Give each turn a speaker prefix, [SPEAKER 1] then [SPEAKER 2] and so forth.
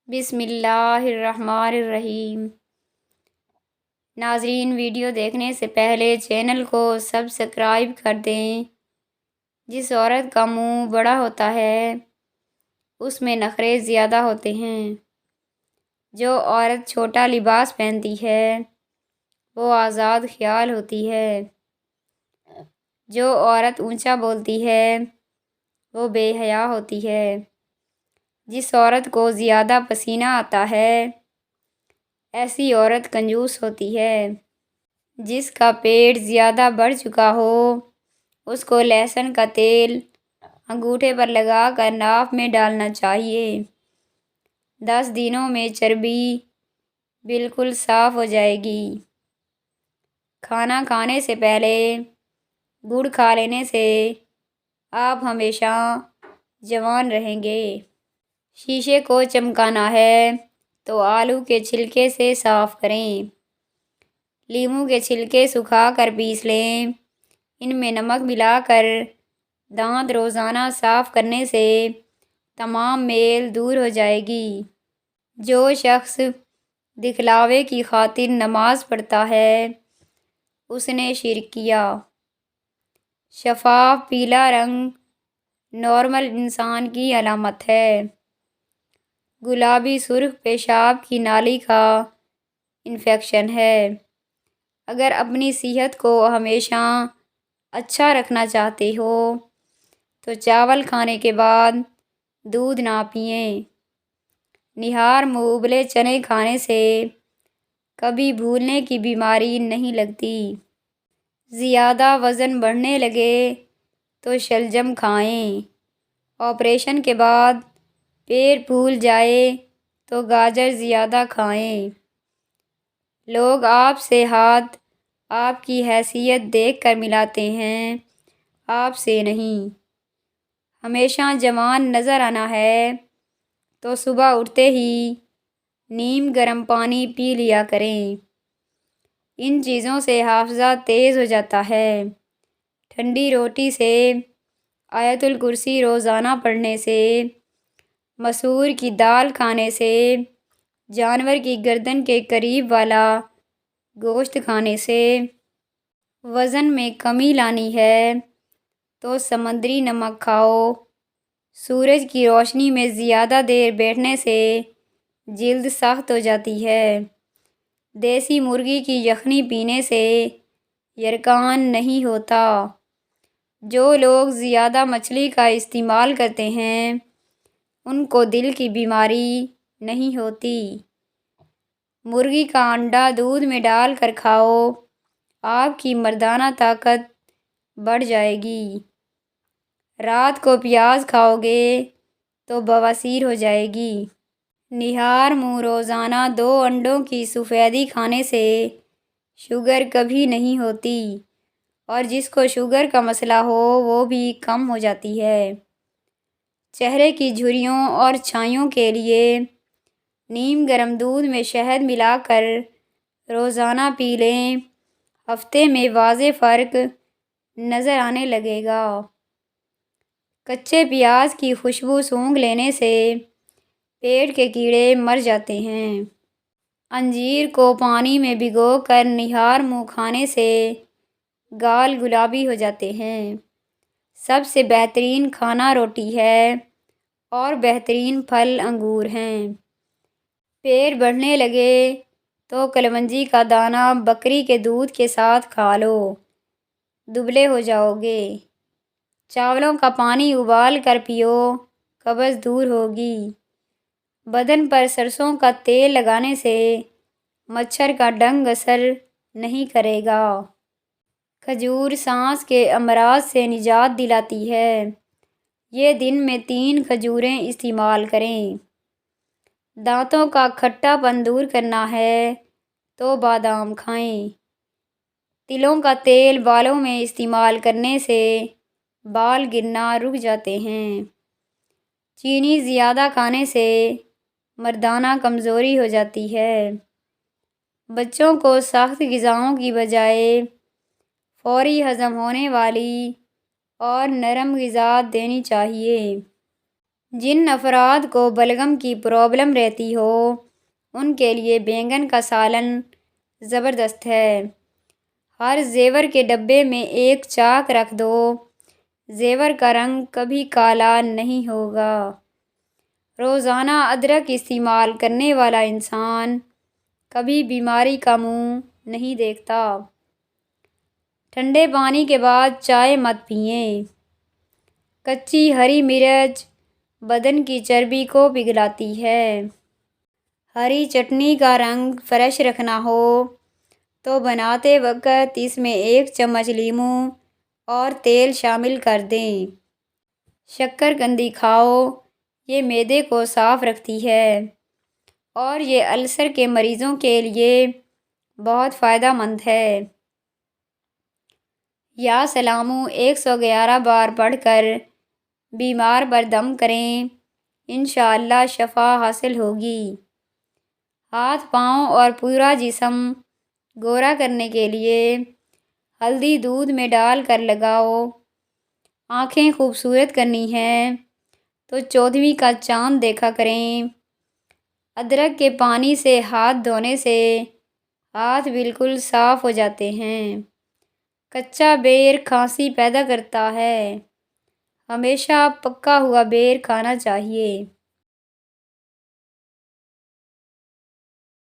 [SPEAKER 1] بسم اللہ الرحمن الرحیم۔ ناظرین، ویڈیو دیکھنے سے پہلے چینل کو سبسکرائب کر دیں۔ جس عورت کا منہ بڑا ہوتا ہے اس میں نخرے زیادہ ہوتے ہیں۔ جو عورت چھوٹا لباس پہنتی ہے وہ آزاد خیال ہوتی ہے۔ جو عورت اونچا بولتی ہے وہ بے حیا ہوتی ہے۔ جس عورت کو زیادہ پسینہ آتا ہے ایسی عورت کنجوس ہوتی ہے۔ جس کا پیٹ زیادہ بڑھ چکا ہو اس کو لہسن کا تیل انگوٹھے پر لگا کر ناف میں ڈالنا چاہیے۔ 10 دنوں میں چربی بالکل صاف ہو جائے گی۔ کھانا کھانے سے پہلے گڑ کھا لینے سے آپ ہمیشہ جوان رہیں گے۔ شیشے کو چمکانا ہے تو آلو کے چھلکے سے صاف کریں۔ لیموں کے چھلکے سکھا کر پیس لیں۔ ان میں نمک ملا کر دانت روزانہ صاف کرنے سے تمام میل دور ہو جائے گی۔ جو شخص دکھلاوے کی خاطر نماز پڑھتا ہے اس نے شرک کیا۔ شفاف پیلا رنگ نارمل انسان کی علامت ہے۔ گلابی سرخ پیشاب کی نالی کا انفیکشن ہے۔ اگر اپنی صحت کو ہمیشہ اچھا رکھنا چاہتے ہو تو چاول کھانے کے بعد دودھ نہ پئیں۔ نہار منہ ابلے چنے کھانے سے کبھی بھولنے کی بیماری نہیں لگتی۔ زیادہ وزن بڑھنے لگے تو شلجم کھائیں۔ آپریشن کے بعد پیٹ پھول جائے تو گاجر زیادہ کھائیں۔ لوگ آپ سے ہاتھ آپ کی حیثیت دیکھ کر ملاتے ہیں، آپ سے نہیں۔ ہمیشہ جوان نظر آنا ہے تو صبح اٹھتے ہی نیم گرم پانی پی لیا کریں۔ ان چیزوں سے حافظہ تیز ہو جاتا ہے۔ ٹھنڈی روٹی سے آیت الکرسی روزانہ پڑھنے سے، مسور کی دال کھانے سے، جانور کی گردن کے قریب والا گوشت کھانے سے، وزن میں کمی لانی ہے تو سمندری نمک کھاؤ۔ سورج کی روشنی میں زیادہ دیر بیٹھنے سے جلد سخت ہو جاتی ہے۔ دیسی مرغی کی یخنی پینے سے یرقان نہیں ہوتا۔ جو لوگ زیادہ مچھلی کا استعمال کرتے ہیں ان کو دل کی بیماری نہیں ہوتی۔ مرغی کا انڈا دودھ میں ڈال کر کھاؤ، آپ کی مردانہ طاقت بڑھ جائے گی۔ رات کو پیاز کھاؤ گے تو بواسیر ہو جائے گی۔ نہار منہ روزانہ 2 انڈوں کی سفیدی کھانے سے شوگر کبھی نہیں ہوتی اور جس کو شوگر کا مسئلہ ہو وہ بھی کم ہو جاتی ہے۔ چہرے کی جھریوں اور چھائیوں کے لیے نیم گرم دودھ میں شہد ملا کر روزانہ پی لیں۔ ہفتے میں واضح فرق نظر آنے لگے گا۔ کچے پیاز کی خوشبو سونگھ لینے سے پیٹ کے کیڑے مر جاتے ہیں۔ انجیر کو پانی میں بھگو کر نہار منہ کھانے سے گال گلابی ہو جاتے ہیں۔ سب سے بہترین کھانا روٹی ہے اور بہترین پھل انگور ہیں۔ پیٹ بڑھنے لگے تو کلونجی کا دانہ بکری کے دودھ کے ساتھ کھا لو، دبلے ہو جاؤ گے۔ چاولوں کا پانی ابال کر پیو، قبض دور ہوگی۔ بدن پر سرسوں کا تیل لگانے سے مچھر کا ڈنگ اثر نہیں کرے گا۔ کھجور سانس کے امراض سے نجات دلاتی ہے۔ یہ دن میں 3 کھجوریں استعمال کریں۔ دانتوں کا کھٹا پن دور کرنا ہے تو بادام کھائیں۔ تلوں کا تیل بالوں میں استعمال کرنے سے بال گرنا رک جاتے ہیں۔ چینی زیادہ کھانے سے مردانہ کمزوری ہو جاتی ہے۔ بچوں کو سخت غذاؤں کی بجائے فوری ہضم ہونے والی اور نرم غذا دینی چاہیے۔ جن افراد کو بلغم کی پرابلم رہتی ہو ان کے لیے بینگن کا سالن زبردست ہے۔ ہر زیور کے ڈبے میں ایک چاک رکھ دو، زیور کا رنگ کبھی کالا نہیں ہوگا۔ روزانہ ادرک استعمال کرنے والا انسان کبھی بیماری کا منہ نہیں دیکھتا۔ ٹھنڈے پانی کے بعد چائے مت پئیں۔ کچی ہری مرچ بدن کی چربی کو پگھلاتی ہے۔ ہری چٹنی کا رنگ فریش رکھنا ہو تو بناتے وقت اس میں 1 چمچ لیموں اور تیل شامل کر دیں۔ شکر قندی کھاؤ، یہ معدے کو صاف رکھتی ہے اور یہ السر کے مریضوں کے لیے بہت فائدہ مند ہے۔ یا سلامو 111 بار پڑھ کر بیمار پر دم کریں، انشاءاللہ شفا حاصل ہوگی۔ ہاتھ پاؤں اور پورا جسم گورا کرنے کے لیے ہلدی دودھ میں ڈال کر لگاؤ۔ آنکھیں خوبصورت کرنی ہیں تو 14ویں کا چاند دیکھا کریں۔ ادرک کے پانی سے ہاتھ دھونے سے ہاتھ بالکل صاف ہو جاتے ہیں۔ کچا بیر کھانسی پیدا کرتا ہے، ہمیشہ پکا ہوا بیر کھانا چاہیے۔